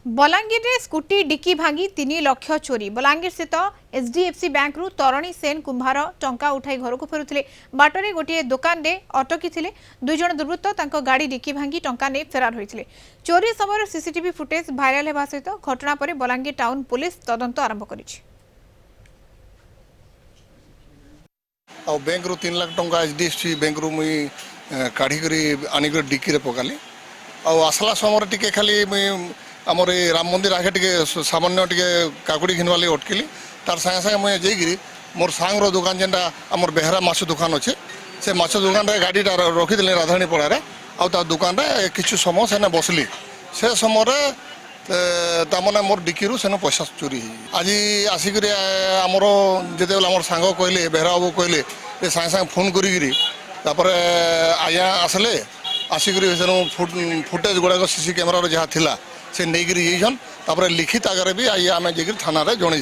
बलांगीर रे scooty dicky भांगी 3 लाख चोरी। बलांगीर स्थित एचडीएफसी बैंक रु तरणୀ सेन कुंभार टंका उठाई घर को फेरुथिले। बाटरे गोटे दुकान रे अटकी थिले। दुई जण दुर्वृत्त तांको गाड़ी डिक्की भांगी टंका ने फेरार होइथिले। चोरी समय सीसीटीवी फुटेज भाइराल हेबा सहित घटना पर बलांगीर टाउन पुलिस तदंत आरंभ करिछि। बैंक रु 3 लाख टंका एचडीएफसी बैंक रु मुई काढ़ी करी आनी कर डिक्की रे पकाली। आसला समय टिके खाली मुई आमर ये राम मंदिर आगे टे सामान्य टे काकुड़ी घिनवा लगे अटकिली। तार सागे सागे मुझे जाइए मोर सांगर दुकान जेनटा आमर बेहरा माछ दुकान अच्छे से माछ दुकान गाड़ीटा रखीदे राधाणी पड़ारे आ दुकान किछु समय से बसली से समय तामने मोर डिक्की सेन पैसा चोरी आज आसिक आमर जिते आमर सांग कहले बेहरा बाबू कहले सागे सागे फोन करी आज्ञा आसले आसिक फुटेज गुड़ाक सीसी कैमेरा जहाँ थिला से नहीं जाइछन लिखित आगे भी आम जाकर थाना जन।